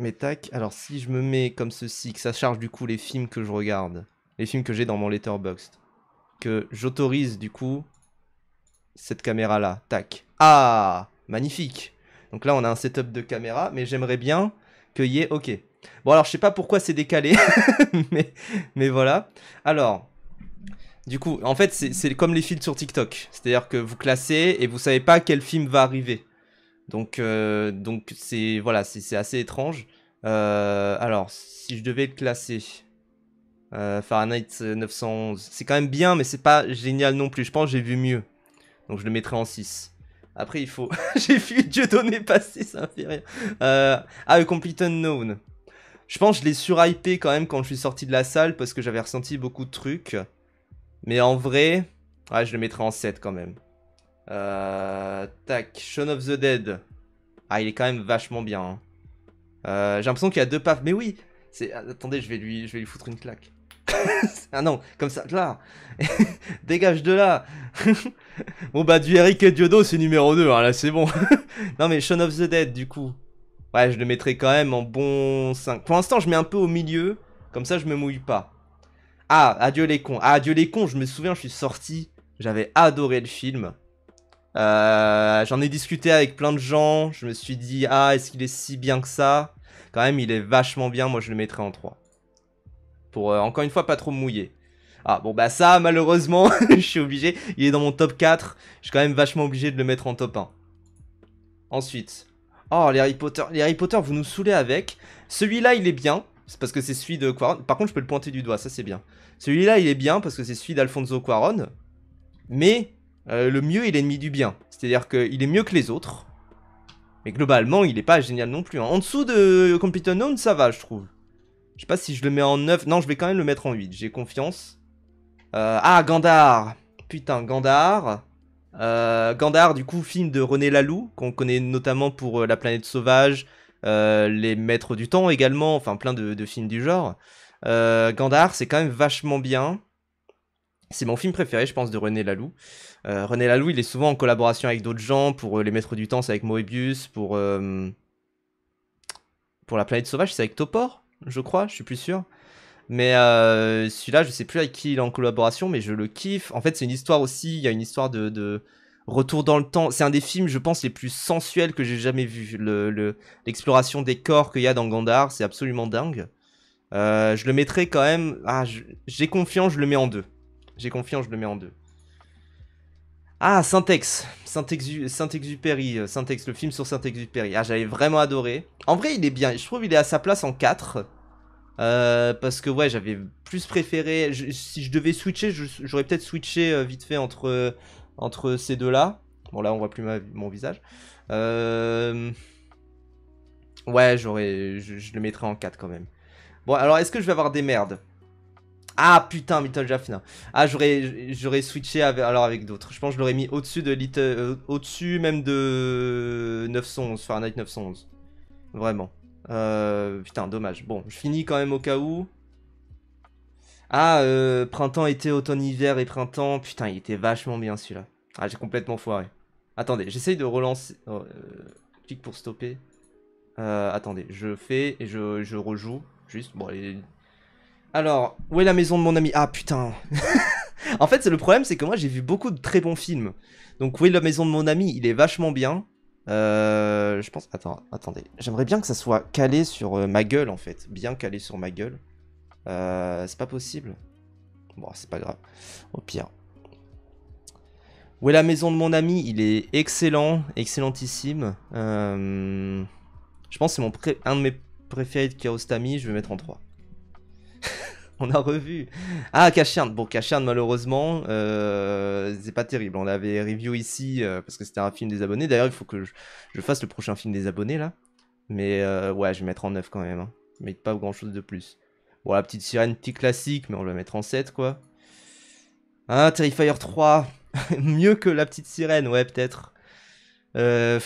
Mais tac, alors si je me mets comme ceci, que ça charge du coup les films que je regarde, les films que j'ai dans mon Letterboxd, que j'autorise du coup cette caméra là, tac. Ah, magnifique. Donc là on a un setup de caméra, mais j'aimerais bien qu'il y ait, ok. Bon alors je sais pas pourquoi c'est décalé, mais voilà. Alors, du coup, en fait c'est comme les filtres sur TikTok, c'est-à-dire que vous classez et vous savez pas quel film va arriver. Donc c'est voilà, c'est assez étrange. Alors, si je devais le classer, Fahrenheit 911, c'est quand même bien, mais c'est pas génial non plus. Je pense que j'ai vu mieux. Donc je le mettrai en 6. Après, il faut. J'ai vu Dieudonné passer, ça m'a fait rire. A Complete Unknown. Je pense que je l'ai surhypé quand même quand je suis sorti de la salle parce que j'avais ressenti beaucoup de trucs. Mais en vrai, ouais, je le mettrai en 7 quand même. Tac, Shaun of the Dead. Ah, il est quand même vachement bien, hein. J'ai l'impression qu'il y a deux paf. Mais oui, attendez, je vais lui foutre une claque. Ah non, comme ça, là. Dégage de là. Bon bah du Eric et Diodo c'est numéro 2, hein, là c'est bon. Non mais Shaun of the Dead du coup. Ouais, je le mettrai quand même en bon 5. Pour l'instant, je mets un peu au milieu, comme ça je me mouille pas. Ah, Adieu les cons. Ah, Adieu les cons, je me souviens, je suis sorti, j'avais adoré le film. J'en ai discuté avec plein de gens, je me suis dit, ah, est-ce qu'il est si bien que ça? Quand même, il est vachement bien, moi je le mettrais en 3. Pour, encore une fois, pas trop me mouiller. Ah, bon bah ça, malheureusement, je suis obligé, il est dans mon top 4, je suis quand même vachement obligé de le mettre en top 1. Ensuite, oh, les Harry Potter, vous nous saoulez avec. Celui-là, il est bien, c'est parce que c'est celui de Quaron. Par contre, je peux le pointer du doigt, ça c'est bien. Celui-là, il est bien parce que c'est celui d'Alfonso Cuarón. Mais le mieux est l'ennemi du bien. C'est-à-dire qu'il est mieux que les autres. Mais globalement, il est pas génial non plus, hein. En dessous de Complete Unknown, ça va, je trouve. Je sais pas si je le mets en 9. Non, je vais quand même le mettre en 8. J'ai confiance. Ah, Gandhar. Putain, Gandhar. Gandhar, du coup, film de René Laloux, qu'on connaît notamment pour La planète sauvage, Les Maîtres du temps également, enfin plein de films du genre. Gandhar, c'est quand même vachement bien. C'est mon film préféré, je pense, de René Laloux. René Laloux, il est souvent en collaboration avec d'autres gens. Pour Les Maîtres du temps, c'est avec Moebius. Pour La planète sauvage, c'est avec Topor, je crois, je suis plus sûr. Mais celui-là, je sais plus avec qui il est en collaboration, mais je le kiffe. En fait, c'est une histoire aussi, il y a une histoire de retour dans le temps. C'est un des films, je pense, les plus sensuels que j'ai jamais vu. L'exploration des corps qu'il y a dans Gandhar, c'est absolument dingue. Je le mettrai quand même... Ah, j'ai confiance, je le mets en 2. J'ai confiance, je le mets en 2. Ah, Syntex. Saint-Exupéry. Syntex, le film sur Saint-Exupéry. Ah, j'avais vraiment adoré. En vrai, il est bien. Je trouve qu'il est à sa place en 4. Parce que ouais, j'avais plus préféré. Si je devais switcher, j'aurais peut-être switché vite fait entre ces deux-là. Bon, là, on voit plus mon visage. Ouais, je le mettrais en 4 quand même. Bon, alors est-ce que je vais avoir des merdes? Ah putain, Little Jaffna. Ah, j'aurais switché avec d'autres. Je pense que je l'aurais mis au-dessus de au-dessus même de 911, Fahrenheit 911. Vraiment. Putain, dommage. Bon, je finis quand même au cas où. Ah, printemps, été, automne, hiver et printemps. Putain, il était vachement bien celui-là. Ah, j'ai complètement foiré. Attendez, j'essaye de relancer. Clique pour stopper. Attendez, je fais et je rejoue. Juste, bon, allez. Alors, où est la maison de mon ami? Ah, putain. En fait, le problème, c'est que moi, j'ai vu beaucoup de très bons films. Donc, où est la maison de mon ami? Il est vachement bien. Je pense... Attendez. J'aimerais bien que ça soit calé sur ma gueule, en fait. Bien calé sur ma gueule. C'est pas possible. Bon, c'est pas grave. Au pire. Où est la maison de mon ami? Il est excellent. Excellentissime. Je pense que c'est un de mes préférés de Kiarostami. Je vais mettre en 3. On a revu. Ah, Cacherne. Bon, Cacherne, malheureusement, c'est pas terrible. On l'avait review ici parce que c'était un film des abonnés. D'ailleurs, il faut que je fasse le prochain film des abonnés, là. Mais ouais, je vais mettre en 9 quand même, hein. Mais pas grand-chose de plus. Bon, la petite sirène, petit classique, mais on va mettre en 7, quoi. Ah, Terrifier 3. Mieux que la petite sirène, ouais, peut-être. Ah,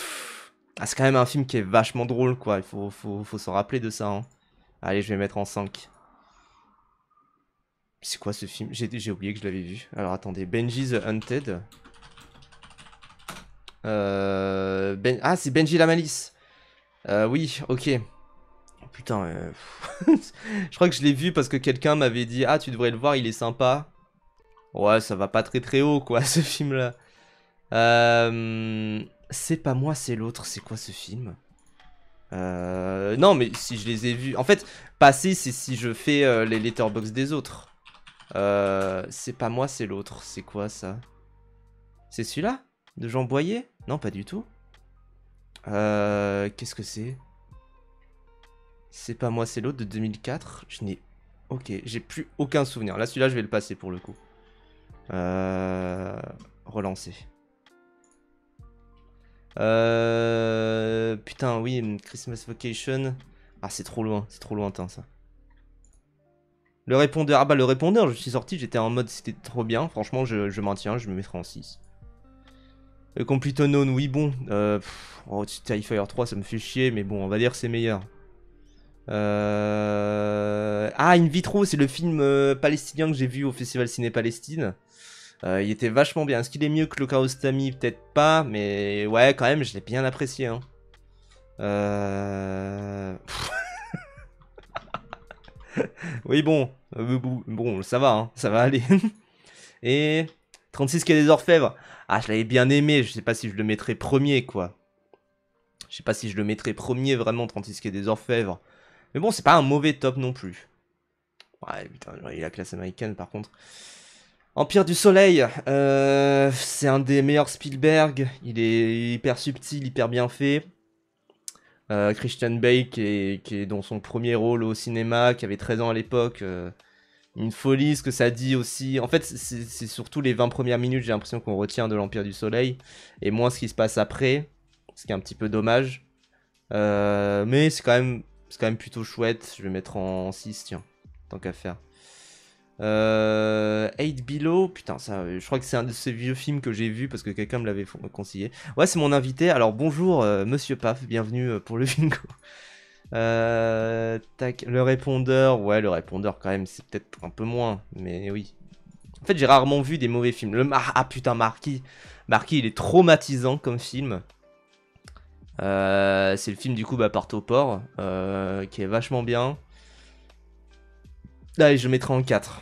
c'est quand même un film qui est vachement drôle, quoi. Il faut s'en rappeler de ça, hein. Allez, je vais mettre en 5. C'est quoi ce film? J'ai oublié que je l'avais vu. Alors attendez, Benji the Hunted. Ah, c'est Benji la Malice. Oui, ok. putain, je crois que je l'ai vu parce que quelqu'un m'avait dit, ah, tu devrais le voir, il est sympa. Ouais, ça va pas très très haut, quoi, ce film-là. C'est pas moi, c'est l'autre. C'est quoi ce film? Non, mais si je les ai vus... En fait, passer, c'est si je fais les letterbox des autres. C'est pas moi, c'est l'autre. C'est quoi, ça? C'est celui-là? De Jean Boyer? Non, pas du tout. Qu'est-ce que c'est? C'est pas moi, c'est l'autre de 2004. Je n'ai... Ok, j'ai plus aucun souvenir. Là, celui-là, je vais le passer pour le coup. Relancer. Putain, oui, Christmas Vacation. Ah, c'est trop lointain ça. Le répondeur, ah bah le répondeur, je suis sorti, j'étais en mode c'était trop bien. Franchement, je maintiens, je me mettrai en 6. Le Complete Unknown, oui, bon. Oh, Terrifier 3, ça me fait chier, mais bon, on va dire que c'est meilleur. Ah, In Vitro, c'est le film palestinien que j'ai vu au Festival Ciné Palestine. Il était vachement bien. Est-ce qu'il est mieux que le Kiarostami? Peut-être pas, mais ouais, quand même, je l'ai bien apprécié. Hein. Oui, bon. Bon, ça va, hein. Ça va aller. Et 36 Quai des Orfèvres. Ah, je l'avais bien aimé. Je sais pas si je le mettrais premier, quoi. Je sais pas si je le mettrais premier, vraiment, 36 Quai des Orfèvres. Mais bon, c'est pas un mauvais top non plus. Ouais, putain, il a la classe américaine, par contre. Empire du Soleil, c'est un des meilleurs Spielberg, il est hyper subtil, hyper bien fait. Christian Bale qui est dans son premier rôle au cinéma, qui avait 13 ans à l'époque, une folie, ce que ça dit aussi. En fait, c'est surtout les 20 premières minutes, j'ai l'impression qu'on retient de l'Empire du Soleil, et moins ce qui se passe après, ce qui est un petit peu dommage. Mais c'est quand même plutôt chouette, je vais mettre en 6, tiens, tant qu'à faire. 8 Below, putain, ça, je crois que c'est un de ces vieux films que j'ai vu parce que quelqu'un me l'avait conseillé. Ouais, c'est mon invité. Alors bonjour, Monsieur Paf, bienvenue pour le bingo. Tac, le répondeur, ouais, le répondeur quand même, c'est peut-être un peu moins, mais oui. En fait, j'ai rarement vu des mauvais films. Ah putain, Marquis, il est traumatisant comme film. C'est le film du coup, Part au port, qui est vachement bien. Allez, je mettrai en 4.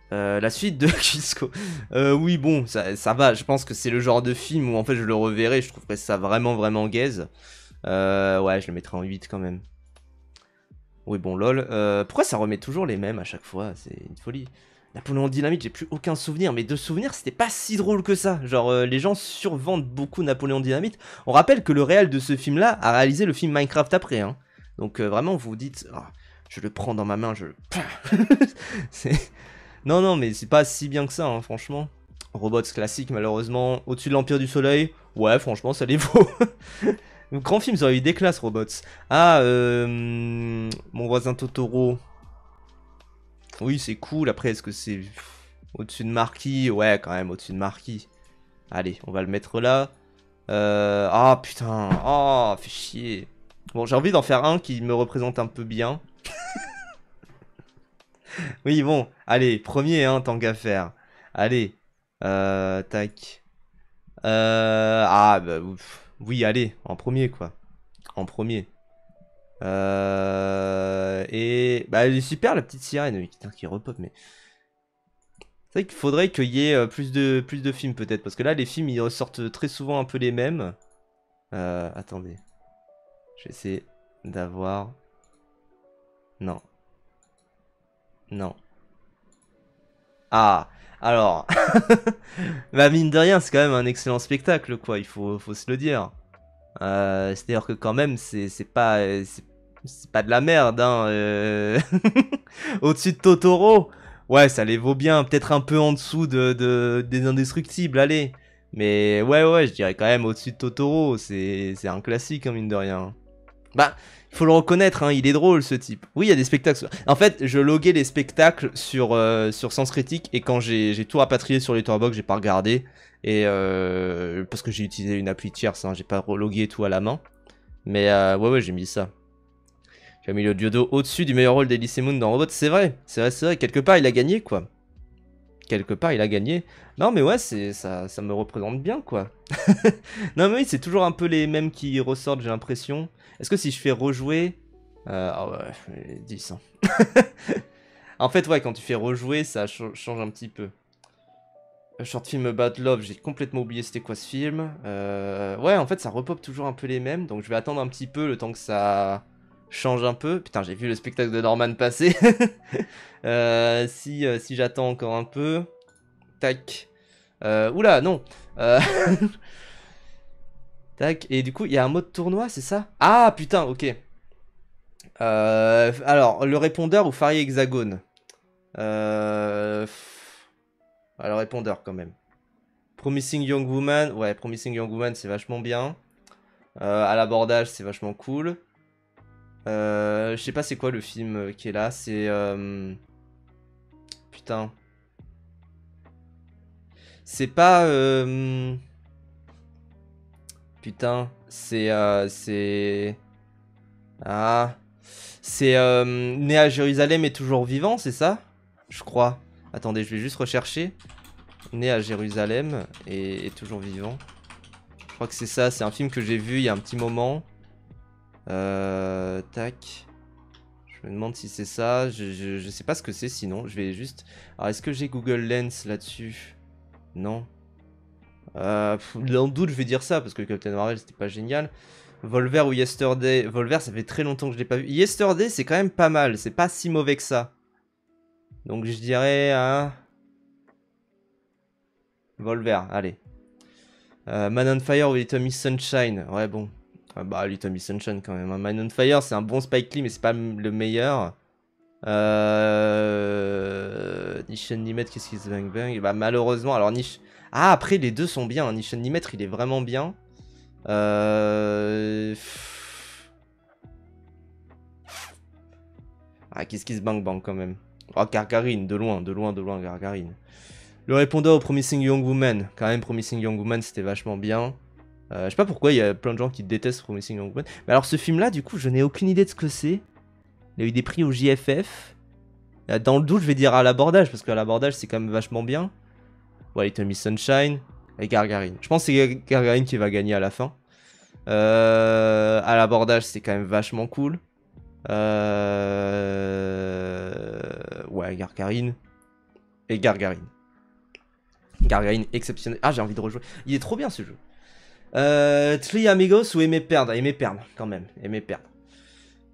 La suite de Cusco. Oui, bon, ça va. Je pense que c'est le genre de film où en fait je le reverrai. Je trouverais ça vraiment gaze. Ouais, je le mettrai en 8 quand même. Oui, bon, lol. Pourquoi ça remet toujours les mêmes à chaque fois? C'est une folie. Napoléon Dynamite, j'ai plus aucun souvenir. Mais de souvenir, c'était pas si drôle que ça. Genre, les gens survendent beaucoup Napoléon Dynamite. On rappelle que le réal de ce film-là a réalisé le film Minecraft après. Hein. Donc, vraiment, vous vous dites, oh, je le prends dans ma main, c'est... Non, mais c'est pas si bien que ça, hein, franchement. Robots classique, malheureusement. Au-dessus de l'Empire du Soleil, ouais, franchement, ça les vaut. Grand film, ça aurait eu des classes, Robots. Ah, Mon voisin Totoro. Oui, c'est cool. Après, est-ce que c'est au-dessus de Marquis? Ouais, quand même, au-dessus de Marquis. Allez, on va le mettre là. Ah, putain. Oh, fait chier. Bon, j'ai envie d'en faire un qui me représente un peu bien. Oui, bon, allez, premier, hein, tant qu'à faire. Allez, tac. Ah, bah, oui, allez, en premier, quoi. En premier. Et, bah, elle est super, la petite sirène, putain, qui repop, mais... C'est vrai qu'il faudrait qu'il y ait plus de films, peut-être, parce que là, les films, ils ressortent très souvent un peu les mêmes. Attendez. Je vais essayer d'avoir... Non. Non. Ah, alors, bah mine de rien, c'est quand même un excellent spectacle, quoi, il faut se le dire. C'est-à-dire que quand même, c'est pas de la merde, hein. Au-dessus de Totoro, ouais, ça les vaut bien, peut-être un peu en dessous des Indestructibles, allez. Mais ouais, je dirais quand même au-dessus de Totoro, c'est un classique, hein, mine de rien. Bah, il faut le reconnaître, hein, il est drôle ce type. Oui, il y a des spectacles. En fait, je loguais les spectacles sur Sens Critique et quand j'ai tout rapatrié sur Letterboxd, j'ai pas regardé. Et parce que j'ai utilisé une appli tierce, hein, j'ai pas relogué tout à la main. Mais ouais, j'ai mis ça. J'ai mis le Diodo au-dessus du meilleur rôle d'Elysée Moon dans Robot. C'est vrai. Quelque part, il a gagné, quoi. quelque part, il a gagné. Non, mais ouais, ça me représente bien, quoi. Non, mais oui, c'est toujours un peu les mêmes qui ressortent, j'ai l'impression. Est-ce que si je fais rejouer... Ah ouais, 10. Hein. En fait, ouais, quand tu fais rejouer, ça change un petit peu. Short film About Love, j'ai complètement oublié c'était quoi ce film. Ouais, en fait, ça repop toujours un peu les mêmes, donc je vais attendre un petit peu le temps que ça change un peu. Putain, j'ai vu le spectacle de Norman passer. Si j'attends encore un peu... Tac. Oula, non. Tac. Et du coup, il y a un mode tournoi, c'est ça? Ah, putain, ok. Alors, le répondeur ou Farid Hexagone? Le répondeur, quand même. Promising Young Woman. Ouais, Promising Young Woman, c'est vachement bien. À l'abordage, c'est vachement cool. Je sais pas c'est quoi le film qui est là. C'est... Putain. C'est pas... Putain, c'est... Ah... C'est né à Jérusalem et toujours vivant, c'est ça? Je crois. Attendez, je vais juste rechercher. Né à Jérusalem et toujours vivant. Je crois que c'est ça, c'est un film que j'ai vu il y a un petit moment. Tac. Je me demande si c'est ça. Je sais pas ce que c'est sinon. Je vais juste... Alors, est-ce que j'ai Google Lens là-dessus? Non. Dans le doute, je vais dire ça parce que Captain Marvel c'était pas génial. Volver ou Yesterday. Volver, ça fait très longtemps que je l'ai pas vu. Yesterday, c'est quand même pas mal. C'est pas si mauvais que ça. Donc je dirais un... Volver, allez. Man on Fire ou Little Miss Sunshine. Ouais, bon. Bah, Little Miss Sunshine quand même. Hein. Man on Fire, c'est un bon Spike Lee, mais c'est pas le meilleur. Nishan Nimet, qu'est-ce qu'il se bang bang? Bah, malheureusement, alors Nish. Ah, après, les deux sont bien. Hein. Nishan Nimet, il est vraiment bien. Ah, qu'est-ce qui se bang bang quand même? Oh, Gargarine, de loin, Gargarine. Le répondeur au Promising Young Woman. Quand même, Promising Young Woman, c'était vachement bien. Je sais pas pourquoi, il y a plein de gens qui détestent Promising Young Woman. Mais alors, ce film-là, du coup, je n'ai aucune idée de ce que c'est. Il a eu des prix au JFF. Dans le doute, je vais dire à l'abordage, parce qu'à l'abordage, c'est quand même vachement bien. Ouais, Little Miss Sunshine et Gargarine. Je pense que c'est Gargarine qui va gagner à la fin. À l'abordage, c'est quand même vachement cool. Ouais, Gargarine. Et Gargarine. Gargarine exceptionnel. Ah, j'ai envie de rejouer. Il est trop bien ce jeu. Three Amigos ou Aimer perdre? Aimer perdre, quand même. Aimer perdre.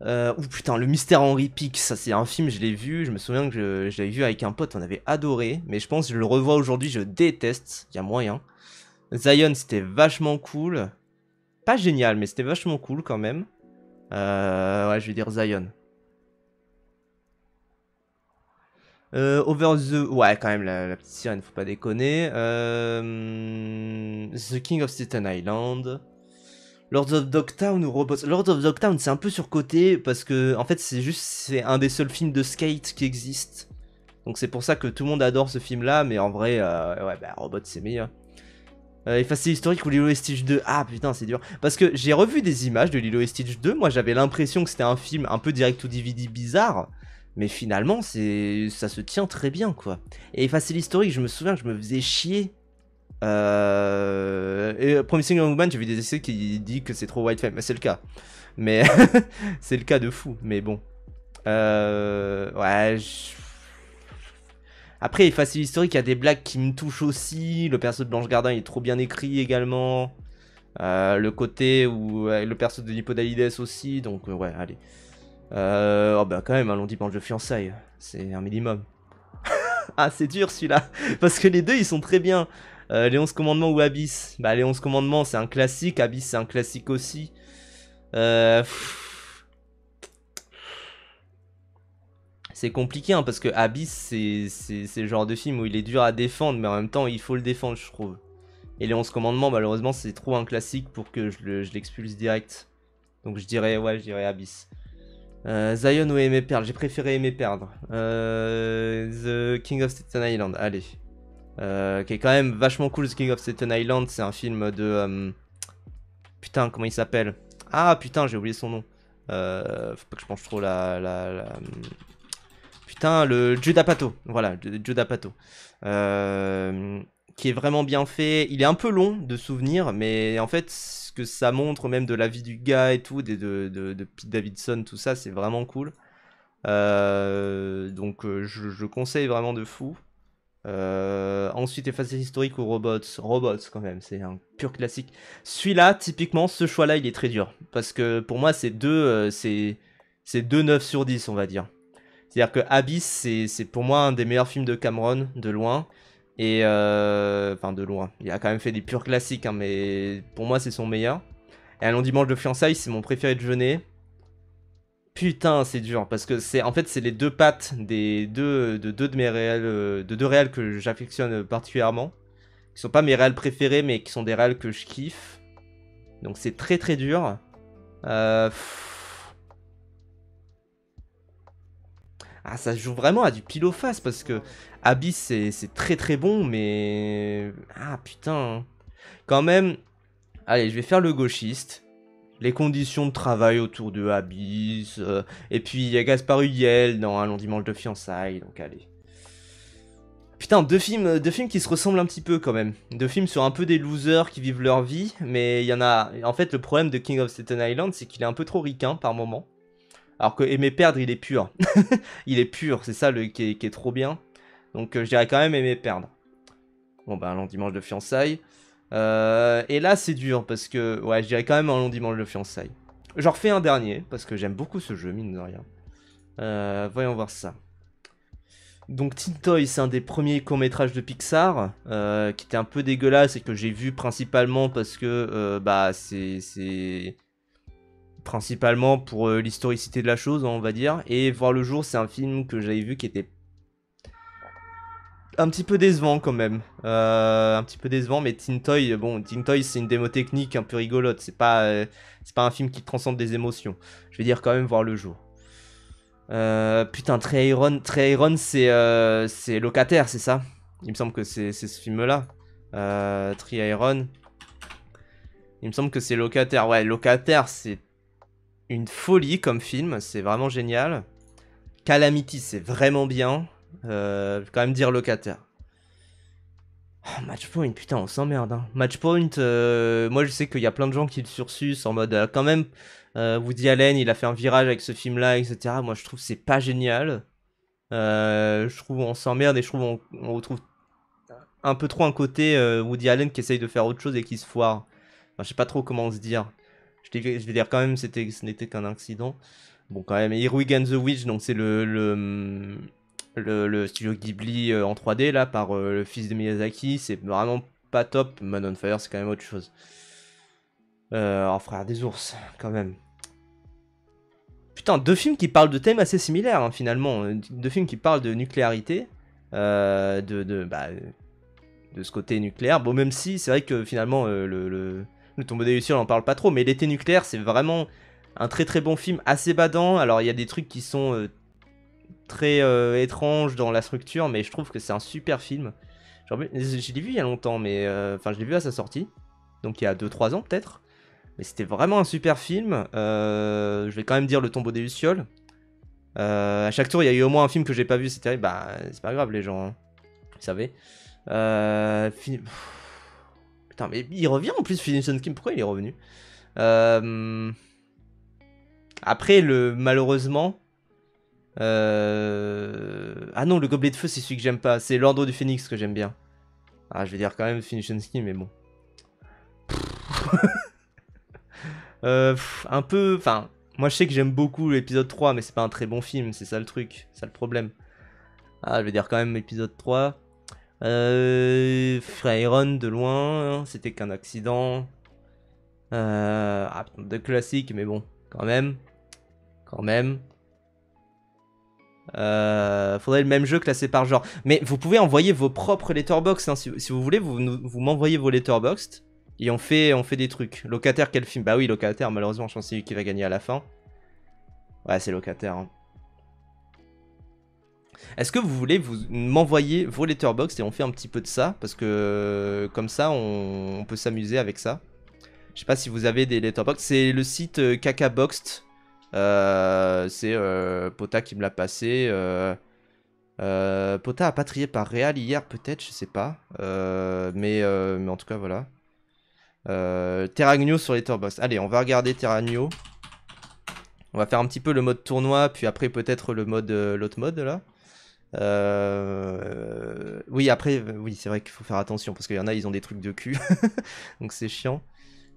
Ouh putain, le mystère Henry Pick, ça c'est un film, je l'ai vu, je me souviens que je l'avais vu avec un pote, on avait adoré, mais je pense que je le revois aujourd'hui, je déteste, il y a moyen. Zion, c'était vachement cool. Pas génial, mais c'était vachement cool quand même. Ouais, je vais dire Zion. Over the... Ouais, quand même, la petite sirène, faut pas déconner. The King of Staten Island. Lords of Dogtown ou Robots. Lords of Dogtown, c'est un peu surcoté parce que, en fait, c'est un des seuls films de skate qui existe. Donc c'est pour ça que tout le monde adore ce film-là, mais en vrai, ouais, bah, Robots, c'est meilleur. Effacer l'historique ou Lilo et Stitch 2. Ah putain, c'est dur. Parce que j'ai revu des images de Lilo et Stitch 2. Moi, j'avais l'impression que c'était un film un peu direct to DVD bizarre. Mais finalement, ça se tient très bien, quoi. Et effacer l'historique, je me souviens que je me faisais chier. Et Promising Young Woman, j'ai vu des essais qui disent que c'est trop white femme. C'est le cas. Mais c'est le cas de fou. Mais bon. Ouais. Après, effacer l'historique, il y a des blagues qui me touchent aussi. Le perso de Blanche Gardin il est trop bien écrit également. Le côté où le perso de Nipodalides aussi. Donc, ouais, allez. Oh bah quand même, un long dimanche de fiançailles, c'est un minimum. Ah, c'est dur celui-là, parce que les deux ils sont très bien. Les 11 commandements ou Abyss? Bah, les 11 commandements c'est un classique, Abyss c'est un classique aussi. C'est compliqué hein, parce que Abyss c'est le genre de film où il est dur à défendre, mais en même temps il faut le défendre, je trouve. Et les 11 commandements, malheureusement, c'est trop un classique pour que je l'expulse direct. Donc je dirais, ouais, je dirais Abyss. Zion ou Aimer perdre? J'ai préféré Aimer perdre. The King of Staten Island, allez. Qui est quand même vachement cool, The King of Staten Island. C'est un film de... Putain, comment il s'appelle? Ah, putain, j'ai oublié son nom. Faut pas que je pense trop Putain, le Judd Apatow. Voilà, Judd Apatow. Qui est vraiment bien fait. Il est un peu long de souvenirs, mais en fait, ce que ça montre même de la vie du gars et tout, de Pete Davidson, tout ça, c'est vraiment cool. Donc je conseille vraiment de fou. Ensuite, Effacer historique ou Robots. Robots quand même, c'est un pur classique. Celui-là, typiquement, ce choix-là, il est très dur. Parce que pour moi, c'est deux 9 sur 10, on va dire. C'est-à-dire que Abyss, c'est pour moi un des meilleurs films de Cameron, de loin. Et enfin, de loin. Il a quand même fait des purs classiques, hein, mais pour moi, c'est son meilleur. Et Un long dimanche de fiançailles, c'est mon préféré de Jeunet. Putain, c'est dur parce que c'est en fait c'est les deux pattes de deux de mes réels de deux réels que j'affectionne particulièrement, qui sont pas mes réels préférés mais qui sont des réels que je kiffe. Donc c'est très très dur. Ah, ça se joue vraiment à du pile ou face parce que Abyss c'est très très bon mais ah putain. Quand même, allez, je vais faire le gauchiste. Les conditions de travail autour de Abyss. Et puis il y a Gaspard Ulliel dans Un long dimanche de fiançailles, donc allez. Putain, deux films qui se ressemblent un petit peu quand même. Deux films sur un peu des losers qui vivent leur vie, mais il y en a... En fait, le problème de King of Staten Island, c'est qu'il est un peu trop ricain par moment. Alors que Aimer perdre, il est pur. Il est pur, c'est ça qui est trop bien. Donc je dirais quand même Aimer perdre. Bon bah, Un long dimanche de fiançailles. Et là c'est dur parce que ouais je dirais quand même Un long dimanche de fiançailles. J'en refais un dernier parce que j'aime beaucoup ce jeu mine de rien. Voyons voir ça. Donc Teen Toy c'est un des premiers courts-métrages de Pixar qui était un peu dégueulasse et que j'ai vu principalement parce que bah c'est principalement pour l'historicité de la chose on va dire. Et Voir le jour c'est un film que j'avais vu qui était un petit peu décevant quand même. Un petit peu décevant, mais Teen Toy, bon, Teen Toy c'est une démo technique un peu rigolote. C'est pas un film qui transcende des émotions. Je vais dire quand même Voir le jour. Putain, Trey Iron c'est Locataire, c'est ça? Il me semble que c'est ce film-là. Trey Iron. Il me semble que c'est Locataire. Ouais, Locataire, c'est une folie comme film. C'est vraiment génial. Calamity, c'est vraiment bien. Je vais quand même dire Locataire. Oh, Matchpoint, putain, on s'emmerde. Hein. Matchpoint, moi je sais qu'il y a plein de gens qui le sursucent en mode quand même. Woody Allen, il a fait un virage avec ce film-là, etc. Moi je trouve que c'est pas génial. Je trouve on s'emmerde et je trouve on retrouve un peu trop un côté Woody Allen qui essaye de faire autre chose et qui se foire. Enfin, je sais pas trop comment se dire. Je vais dire quand même ce n'était qu'un accident. Bon, quand même, Earwig and the Witch, donc c'est le studio Ghibli en 3D là par le fils de Miyazaki, c'est vraiment pas top. Man on Fire c'est quand même autre chose. Oh frère des ours quand même. Putain, deux films qui parlent de thèmes assez similaires hein, finalement. Deux films qui parlent de nucléarité, de ce côté nucléaire. Bon même si c'est vrai que finalement le Tombeau des Lucioles on en parle pas trop, mais L'été nucléaire c'est vraiment un très très bon film, assez badant. Alors il y a des trucs qui sont très étrange dans la structure, mais je trouve que c'est un super film. Je l'ai vu il y a longtemps, mais enfin je l'ai vu à sa sortie, donc il y a 2-3 ans peut-être. Mais c'était vraiment un super film. Je vais quand même dire Le Tombeau des Lucioles. À chaque tour, il y a eu au moins un film que j'ai pas vu, c'est terrible. Bah, c'est pas grave, les gens, hein. Vous savez. Putain, mais il revient en plus, Finnegan Kim. Pourquoi il est revenu Après, malheureusement. Ah non, Le Gobelet de Feu, c'est celui que j'aime pas. C'est L'Ordre du Phénix que j'aime bien. Ah, je vais dire quand même Finnegan Kim, mais bon. Un peu. Enfin, moi je sais que j'aime beaucoup l'épisode 3, mais c'est pas un très bon film, c'est ça le truc, c'est ça le problème. Ah, je vais dire quand même épisode 3. Frère Iron de loin, hein, c'était qu'un accident. De classique, mais bon, quand même. Quand même. Faudrait le même jeu classé par genre. Mais vous pouvez envoyer vos propres letterboxd, hein, si vous voulez, vous m'envoyez vos letterboxd. Et on fait des trucs. Locataire, quel film? Bah oui, Locataire, malheureusement, je pense que c'est lui qui va gagner à la fin. Ouais, c'est Locataire. Hein. Est-ce que vous voulez m'envoyer vos letterboxd et on fait un petit peu de ça? Parce que comme ça, on peut s'amuser avec ça. Je sais pas si vous avez des letterboxd. C'est le site Cacaboxd. C'est Pota qui me l'a passé. Pota a pas trié par Real hier, peut-être, je sais pas. Mais en tout cas, voilà. Terragno sur Letterboxd. Allez, on va regarder Terragno. On va faire un petit peu le mode tournoi, puis après peut-être le mode l'autre mode là. Oui, après, oui, c'est vrai qu'il faut faire attention parce qu'il y en a, ils ont des trucs de cul. Donc c'est chiant.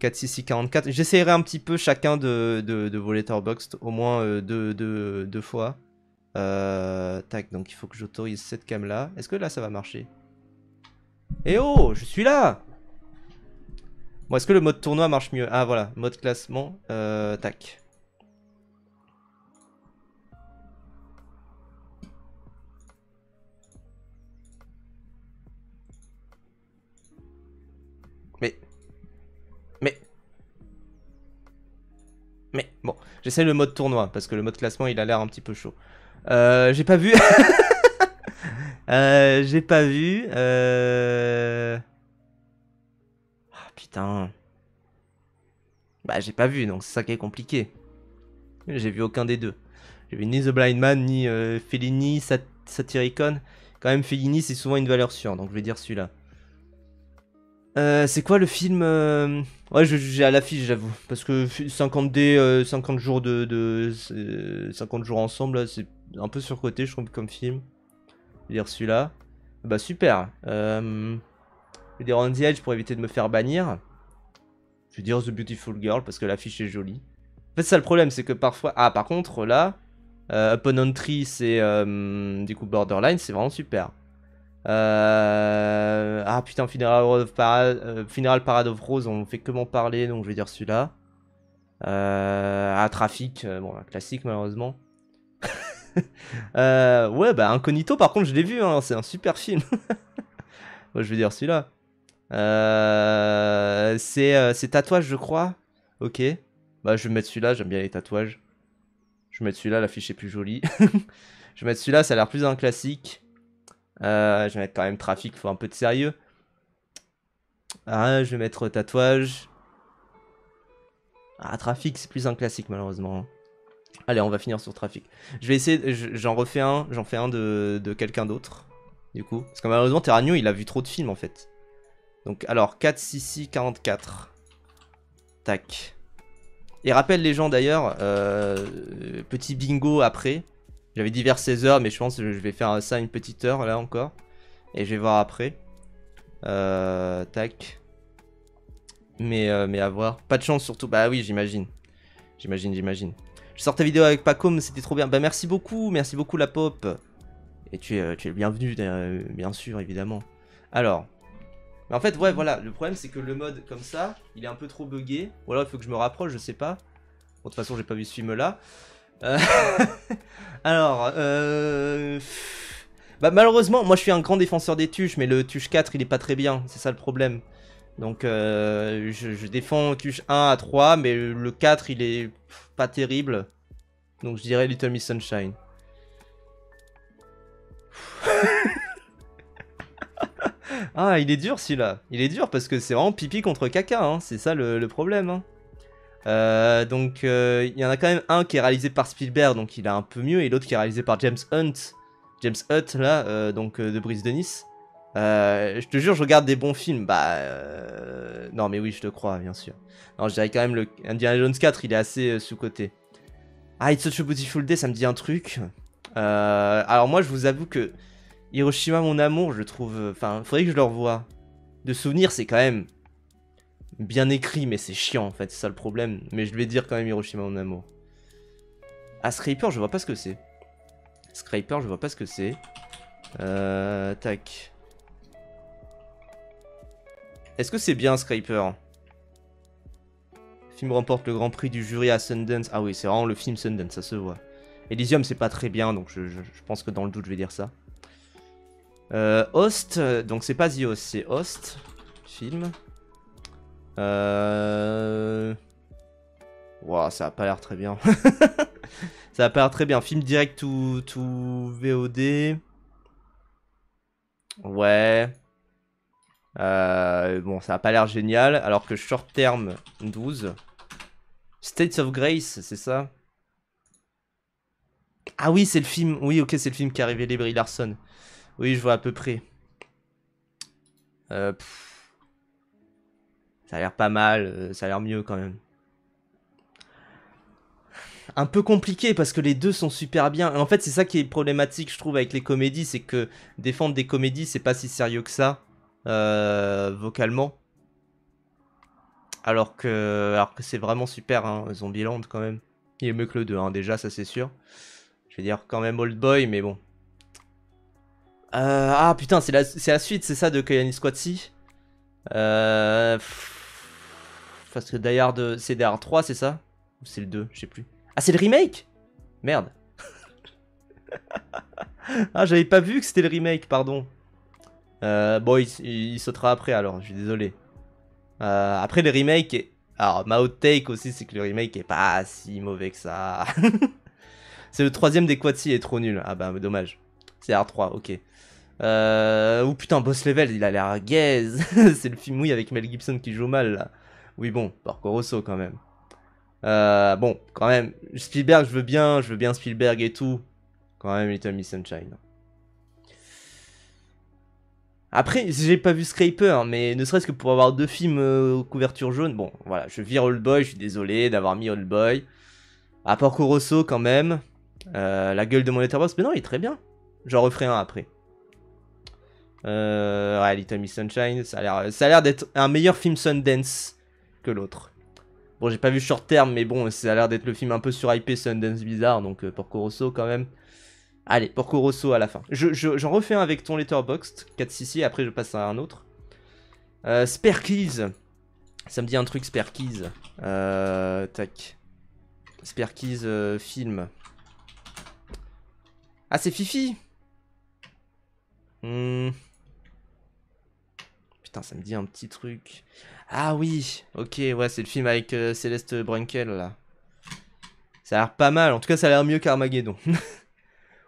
4-6-6-44. J'essayerai un petit peu chacun de vos Letterboxd, au moins deux fois. Tac, donc il faut que j'autorise cette cam là. Est-ce que là ça va marcher? Eh oh, je suis là! Bon, est-ce que le mode tournoi marche mieux? Ah voilà, mode classement. Tac. Mais... bon, j'essaie le mode tournoi, parce que le mode classement, il a l'air un petit peu chaud. J'ai pas vu. J'ai pas vu. Ah, putain. Bah, j'ai pas vu, donc c'est ça qui est compliqué. J'ai vu aucun des deux. J'ai vu ni The Blind Man, ni Fellini, Satyricon. Quand même, Fellini, c'est souvent une valeur sûre, donc je vais dire celui-là. C'est quoi le film Ouais, j'ai à l'affiche, j'avoue. Parce que 50D, 50 jours 50 jours ensemble, c'est un peu surcoté, je trouve, comme film. Je vais dire celui-là. Bah, super. Je vais dire On the Edge pour éviter de me faire bannir. Je vais dire The Beautiful Girl parce que l'affiche est jolie. En fait, ça le problème, c'est que parfois. Ah, par contre, là, Upon Entry, c'est du coup Borderline, c'est vraiment super. Ah putain, Funeral Parade of Rose, on fait que m'en parler, donc je vais dire celui-là. Trafic, bon, un classique malheureusement. Ouais, bah Incognito, par contre, je l'ai vu, hein, c'est un super film. Moi, je vais dire celui-là. C'est tatouage, je crois. Ok. Bah, je vais mettre celui-là, j'aime bien les tatouages. Je vais mettre celui-là, l'affiche est plus jolie. Je vais mettre celui-là, ça a l'air plus un classique. Je vais mettre quand même Trafic, faut un peu de sérieux. Ah, je vais mettre tatouage. Ah, Trafic, c'est plus un classique malheureusement. Allez, on va finir sur Trafic. Je vais essayer, j'en fais un de quelqu'un d'autre. Du coup, parce que malheureusement, Terranio, il a vu trop de films en fait. Donc, alors, 4, 6, 6, 44. Tac. Et rappelle les gens d'ailleurs, petit bingo après. J'avais dit vers 16h, mais je pense que je vais faire ça une petite heure là encore. Et je vais voir après. Tac. Mais à voir. Pas de chance surtout. Bah oui, j'imagine. J'imagine. Je sors ta vidéo avec Pacom, c'était trop bien. Bah merci beaucoup la pop. Et tu es le bienvenu, bien sûr, évidemment. Alors. Mais en fait, ouais, voilà. Le problème, c'est que le mode comme ça, il est un peu trop buggé. Ou alors, il faut que je me rapproche, je sais pas. Bon, de toute façon, j'ai pas vu ce film-là. Alors, bah malheureusement, moi je suis un grand défenseur des tuches, mais le tuche 4 il est pas très bien, c'est ça le problème. Donc je défends tuche 1 à 3, mais le 4 il est pas terrible. Donc je dirais Little Miss Sunshine. Ah, il est dur celui-là. Il est dur parce que c'est vraiment pipi contre caca, hein. C'est ça le problème. Hein. Donc il y en a quand même un qui est réalisé par Spielberg, donc il est un peu mieux, et l'autre qui est réalisé par James Hunt là, donc de Brice de Nice. Je te jure, je regarde des bons films. Bah non mais oui, je te crois, bien sûr. Non, je dirais quand même le Indiana Jones 4, il est assez sous-coté. Ah, It's Such a Beautiful Day, ça me dit un truc. Alors moi, je vous avoue que Hiroshima mon amour, je trouve, enfin, faudrait que je le revoie. De souvenir, c'est quand même bien écrit, mais c'est chiant en fait, c'est ça le problème. Mais je vais dire quand même Hiroshima mon amour. Ah, Scraper, je vois pas ce que c'est. Scraper, je vois pas ce que c'est. Tac. Est-ce que c'est bien Scraper? Le film remporte le grand prix du jury à Sundance. Ah oui, c'est vraiment le film Sundance, ça se voit. Elysium, c'est pas très bien, donc je pense que dans le doute, je vais dire ça. Host, donc c'est pas The Host, c'est Host. Film. Wow, ça a pas l'air très bien. Ça a pas l'air très bien. Film direct to VOD. Ouais. Bon, ça a pas l'air génial. Alors que short term 12. States of Grace, c'est ça? Ah oui, c'est le film. Oui, ok, c'est le film qui a révélé Brie Larson. Oui, je vois à peu près. Pff, ça a l'air pas mal, ça a l'air mieux quand même. Un peu compliqué parce que les deux sont super bien. En fait, c'est ça qui est problématique, je trouve, avec les comédies, c'est que défendre des comédies, c'est pas si sérieux que ça, vocalement. Alors que c'est vraiment super, hein, Zombieland quand même. Il est mieux que le 2, hein, déjà, ça c'est sûr. Je vais dire quand même Old Boy, mais bon. Ah putain, c'est la suite, c'est ça de Kayani Squatsi. Parce que Die Hard, c'est Die Hard 3, c'est ça? Ou c'est le 2, je sais plus. Ah, c'est le remake? Merde. Ah, j'avais pas vu que c'était le remake, pardon. Bon, il sautera après alors, je suis désolé. Après, le remake. Alors, ma hot take aussi, c'est que le remake est pas si mauvais que ça. C'est le troisième des Quatsi est trop nul. Ah bah, dommage. C'est R3, ok. Oh putain, Boss Level, il a l'air gaze. C'est le film, oui, avec Mel Gibson qui joue mal, là. Oui, bon, Porco Rosso, quand même. Bon, quand même, Spielberg, je veux bien Spielberg et tout. Quand même, Little Miss Sunshine. Après, j'ai pas vu Scraper, mais ne serait-ce que pour avoir deux films couverture jaune, bon, voilà, je vire Old Boy, je suis désolé d'avoir mis Old Boy. À Porco Rosso, quand même. La gueule de mon letterbox, mais non, il est très bien. J'en referai un après. Ouais, Little Miss Sunshine, ça a l'air d'être un meilleur film Sundance que l'autre. Bon, j'ai pas vu Short Term, mais bon, ça a l'air d'être le film un peu surhypé Sundance bizarre, donc Porco Rosso quand même. Allez, Porco Rosso à la fin. J'en refais un avec ton Letterboxd, 4cc, après je passe à un autre. Sperkeys. Ça me dit un truc, Sperkeys. Tac. Sperkeys film. Ah, c'est Fifi. Putain, ça me dit un petit truc. Ah oui, ok, ouais, c'est le film avec Céleste Brunkel, là. Ça a l'air pas mal, en tout cas ça a l'air mieux qu'Armageddon.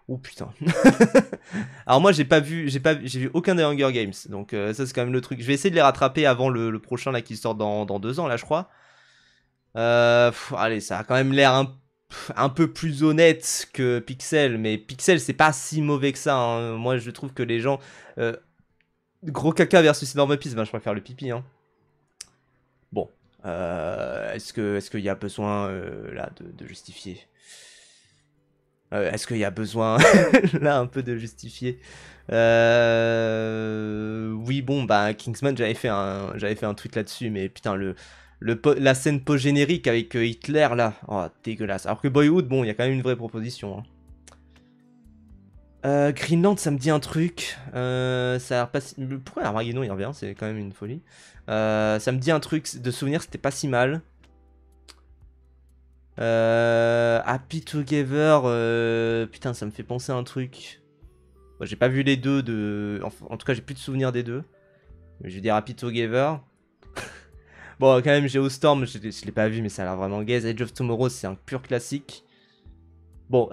Oh putain. Alors moi j'ai vu aucun des Hunger Games, donc ça c'est quand même le truc. Je vais essayer de les rattraper avant le prochain là qui sort dans 2 ans là je crois. Allez, ça a quand même l'air un peu plus honnête que Pixel, mais Pixel c'est pas si mauvais que ça, hein. Moi je trouve que les gens... gros caca versus énorme pisse, ben je préfère le pipi, hein. Bon, est-ce qu'il y a besoin là de justifier? Est-ce qu'il y a besoin là un peu de justifier? Oui, bon, bah Kingsman, j'avais fait un tweet là-dessus, mais putain, la scène post-générique avec Hitler là, oh dégueulasse. Alors que Boyhood, bon, il y a quand même une vraie proposition, hein. Greenland, ça me dit un truc. Ça a l'air pas si... Pourquoi Armageddon il revient? C'est quand même une folie. Ça me dit un truc de souvenir, c'était pas si mal. Happy Together, putain, ça me fait penser à un truc. Bon, j'ai pas vu les deux en tout cas, j'ai plus de souvenirs des deux. Mais je vais dire Happy Together. Bon, quand même, Geostorm, je l'ai pas vu, mais ça a l'air vraiment gaze. Edge of Tomorrow, c'est un pur classique. Bon,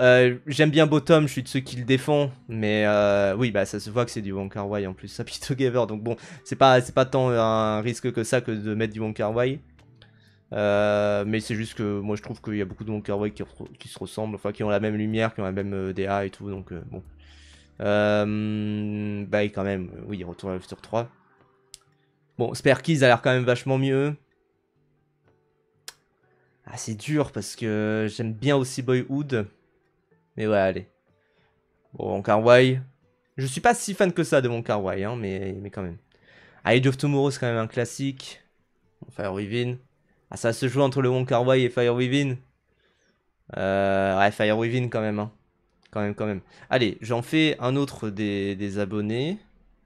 j'aime bien Bottom, je suis de ceux qui le défend, mais oui, bah ça se voit que c'est du Wong Kar-wai en plus, Happy Together, donc bon, c'est pas tant un risque que ça que de mettre du Wong Kar-wai. Mais c'est juste que moi je trouve qu'il y a beaucoup de Wong Kar-wai qui se ressemblent, enfin qui ont la même lumière, qui ont la même DA et tout, donc bon. Bah et quand même, oui, Retour à le futur 3. Bon, Sperkeys a l'air quand même vachement mieux. Ah, c'est dur parce que j'aime bien aussi Boyhood. Mais ouais, allez. Bon, Wong Kar-wai. Je suis pas si fan que ça de Wong Kar-wai, hein, mais quand même. Age of Tomorrow, c'est quand même un classique. Fire Within. Ah, ça se joue entre le Wong Kar-wai et Fire Within. Ouais, Fire Within quand même, hein. Quand même. Allez, j'en fais un autre des abonnés.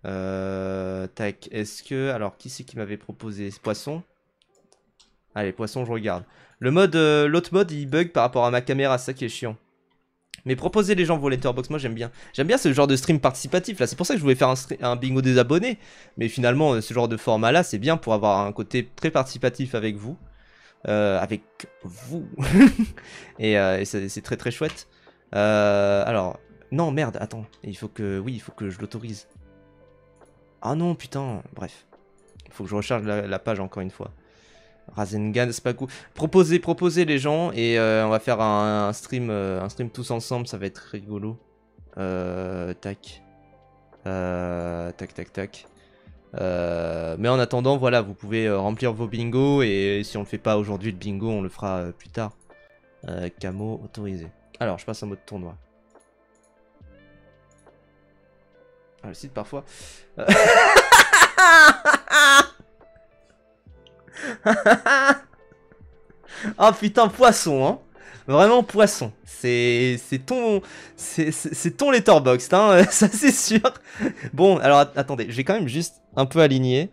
Tac, est-ce que... Alors, qui c'est qui m'avait proposé ce Poisson. Allez, Poisson, je regarde. L'autre mode, il bug par rapport à ma caméra, c'est ça qui est chiant. Mais proposez les gens vos letterbox, moi j'aime bien. J'aime bien ce genre de stream participatif là, c'est pour ça que je voulais faire un bingo des abonnés. Mais finalement, ce genre de format là, c'est bien pour avoir un côté très participatif avec vous. Avec vous. Et c'est très très chouette. Alors, non merde, attends, il faut que je l'autorise. Ah non, putain, bref. Il faut que je recharge la page encore une fois. Rasengan, c'est pas cool. Proposez les gens et on va faire un stream tous ensemble, ça va être rigolo. Tac. Tac. Mais en attendant, voilà, vous pouvez remplir vos bingos et si on le fait pas aujourd'hui, le bingo, on le fera plus tard. Camo autorisé. Alors, je passe en mode tournoi. Ah, le site parfois. Oh putain, poisson, hein. Vraiment poisson. C'est ton letterboxd, hein, ça c'est sûr. Bon, alors attendez, je vais quand même juste un peu aligner.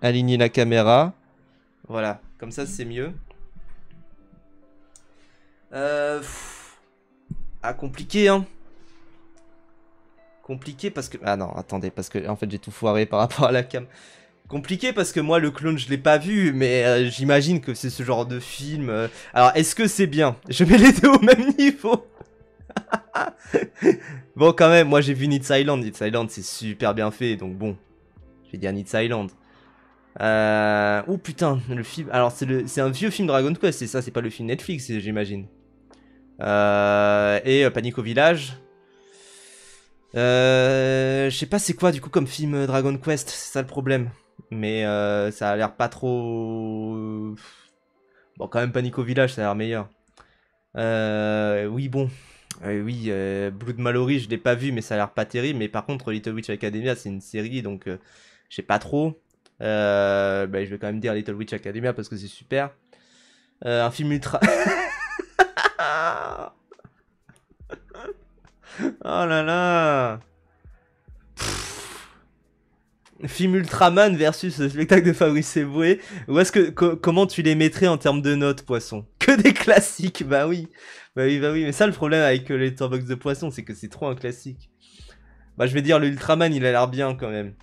Aligner la caméra. Voilà, comme ça c'est mieux. Ah, compliqué, hein. Compliqué parce que... Ah non, attendez, parce que en fait j'ai tout foiré par rapport à la cam. Compliqué parce que moi le clone je l'ai pas vu, mais j'imagine que c'est ce genre de film. Alors est-ce que c'est bien? Je mets les deux au même niveau. Bon quand même, moi j'ai vu Nits Island. Nits Island c'est super bien fait, donc bon. Je vais dire Nits Island. Oh putain, le film... Alors c'est un vieux film Dragon Quest, c'est ça, c'est pas le film Netflix j'imagine. Panic au village. Je sais pas c'est quoi du coup comme film Dragon Quest, c'est ça le problème. Mais ça a l'air pas trop... Bon quand même Panic au village ça a l'air meilleur. Oui bon. Oui, Blood Mallory je l'ai pas vu mais ça a l'air pas terrible. Mais par contre Little Witch Academia c'est une série donc je sais pas trop. Je vais quand même dire Little Witch Academia parce que c'est super. Un film ultra... Oh là là. Film Ultraman versus le spectacle de Fabrice Eboué. Où est-ce que comment tu les mettrais en termes de notes, Poisson? Que des classiques, bah oui. Bah oui. Mais ça le problème avec les Letterboxd de Poisson, c'est que c'est trop un classique. Bah je vais dire le Ultraman, il a l'air bien quand même.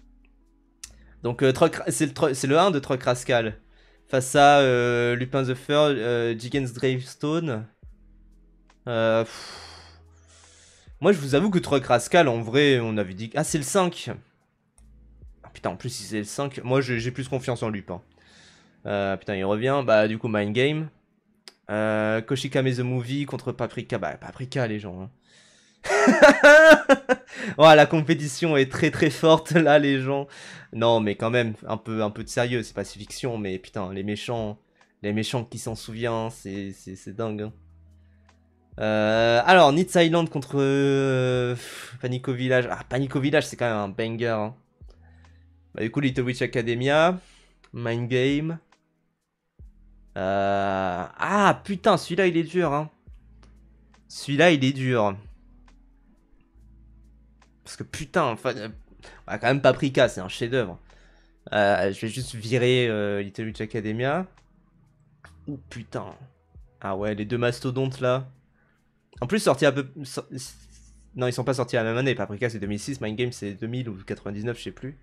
Donc c'est le 1 de Truck Rascal. Face à Lupin the Third, Jigen's Gravestone. Moi je vous avoue que Truck Rascal en vrai on avait dit... Ah c'est le 5. Ah putain en plus si c'est le 5, moi j'ai plus confiance en Lupin. Putain il revient, bah du coup Mind Game. Koshikame the Movie contre Paprika, bah Paprika les gens. Hein. Oh, la compétition est très forte là les gens. Non mais quand même un peu de sérieux, c'est pas si fiction mais putain les méchants qui s'en souviennent, c'est dingue. Hein. Alors Nits Island contre Panic au village. Ah Panic au village c'est quand même un banger. Hein. Bah, du coup Little Witch Academia, Mind Game. Ah putain celui-là il est dur. Hein. Celui-là il est dur. Parce que putain, enfin, quand même Paprika, c'est un chef-d'œuvre. Je vais juste virer Little Witch Academia. Oh putain. Ah ouais, les deux mastodontes là. En plus, sortis un peu. Non, ils sont pas sortis à la même année. Paprika c'est 2006, Mind Game c'est 2000 ou 99, je sais plus.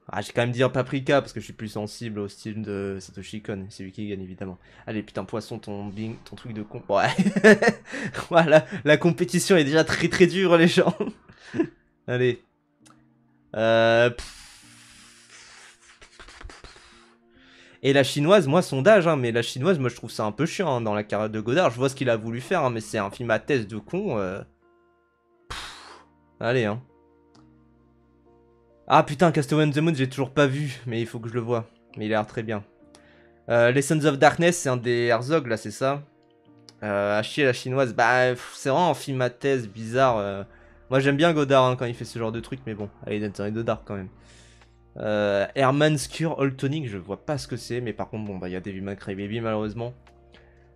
Ah, j'ai quand même dire Paprika parce que je suis plus sensible au style de Satoshi Kon. C'est lui qui gagne évidemment. Allez, putain, Poisson, ton truc de con. Ouais. Voilà, la compétition est déjà très dure, les gens. Allez. Et la chinoise, moi, sondage, hein, mais la chinoise, moi, je trouve ça un peu chiant hein, dans la carrière de Godard. Je vois ce qu'il a voulu faire, hein, mais c'est un film à thèse de con. Allez, hein. Ah putain, Castaway on the Moon, j'ai toujours pas vu, mais il faut que je le vois. Mais il a l'air très bien. Lessons of Darkness, c'est un des Herzog, là, c'est ça. À chier la chinoise, bah, c'est vraiment un film à thèse bizarre. Moi, j'aime bien Godard hein, quand il fait ce genre de truc, mais bon, allez, Dancer in the Dark quand même. Herman's Cure All Tonic, je vois pas ce que c'est, mais par contre, bon, bah, il y a Devil May Cry Baby, malheureusement.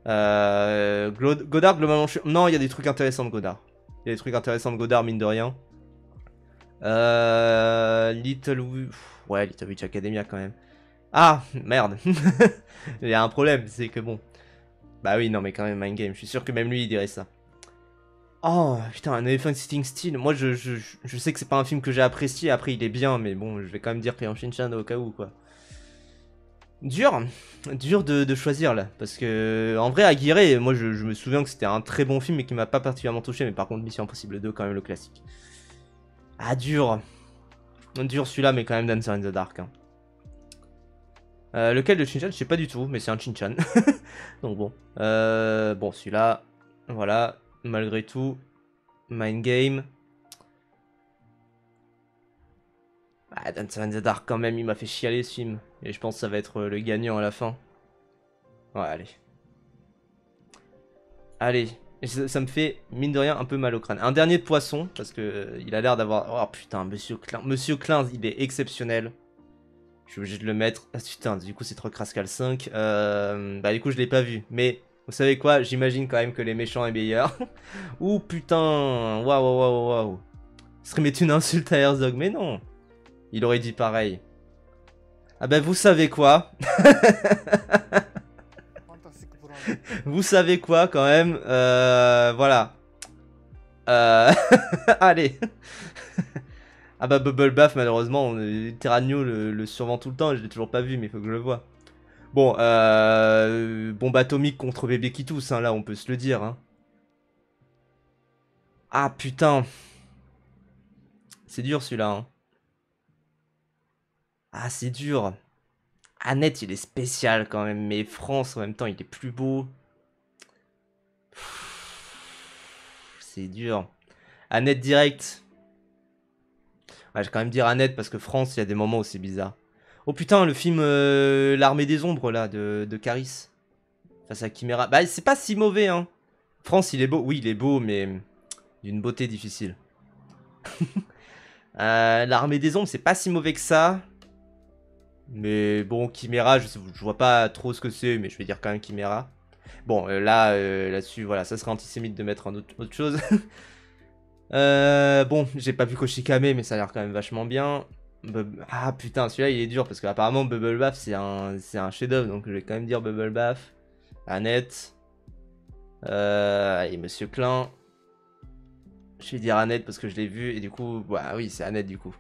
Godard, globalement, non, il y a des trucs intéressants de Godard. Il y a des trucs intéressants de Godard, mine de rien. Little Witch Academia quand même. Ah, merde. Il y a un problème, c'est que bon. Bah oui, non mais quand même Mind Game, je suis sûr que même lui il dirait ça. Oh, putain, un Elephant Sitting Still. Moi je sais que c'est pas un film que j'ai apprécié, après il est bien, mais bon, je vais quand même dire Crayon Shin-chan au cas où quoi. Dur de choisir là, parce que en vrai Aguirre, moi je me souviens que c'était un très bon film et qui m'a pas particulièrement touché, mais par contre Mission Impossible 2 quand même le classique. Ah dur celui-là, mais quand même Dancer in the Dark. Hein. Lequel de Shin-chan? Je sais pas du tout, mais c'est un Shin-chan. Donc bon. Bon, celui-là, voilà. Malgré tout, Mind Game. Ah, Dance in the Dark quand même, il m'a fait chialer ce film. Et je pense que ça va être le gagnant à la fin. Ouais, allez. Allez. Ça me fait, mine de rien, un peu mal au crâne. Un dernier de Poisson, parce que il a l'air d'avoir... Oh putain, Monsieur Klein. Monsieur Klein, il est exceptionnel. Je suis obligé de le mettre. Ah putain, du coup c'est Truck Rascal 5. Bah du coup je l'ai pas vu. Mais vous savez quoi, j'imagine quand même que les méchants est meilleur. Ouh putain, waouh waouh waouh waouh. Ce serait mettre une insulte à Herzog, mais non. Il aurait dit pareil. Ah bah vous savez quoi. Vous savez quoi quand même. Voilà. Allez. Ah bah Bubble Bath malheureusement, Terranio le survend tout le temps, je l'ai toujours pas vu mais il faut que je le voie. Bon, bombe atomique contre bébé qui tousse, hein, là on peut se le dire. Hein. Ah putain. C'est dur celui-là. Hein. Ah c'est dur. Annette il est spécial quand même, mais France en même temps il est plus beau. C'est dur. Annette direct. Ouais, je vais quand même dire Annette parce que France il y a des moments où c'est bizarre. Oh putain, le film L'Armée des Ombres là de Caris. Face à Chimera. Bah c'est pas si mauvais hein. France il est beau. Oui il est beau mais d'une beauté difficile. L'Armée des Ombres c'est pas si mauvais que ça. Mais bon Chimera je vois pas trop ce que c'est mais je vais dire quand même Chimera. Bon là-dessus voilà ça serait antisémite de mettre autre chose. Bon j'ai pas vu Koshikame mais ça a l'air quand même vachement bien. Ah putain celui-là il est dur parce qu'apparemment Bubble Bath c'est un chef d'œuvre donc je vais quand même dire Bubble Bath. Annette. Et Monsieur Klein. Je vais dire Annette parce que je l'ai vu et du coup, bah oui c'est Annette du coup.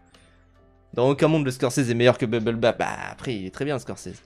Dans aucun monde le Scorsese est meilleur que Bubble Bath. Bah après il est très bien Scorsese.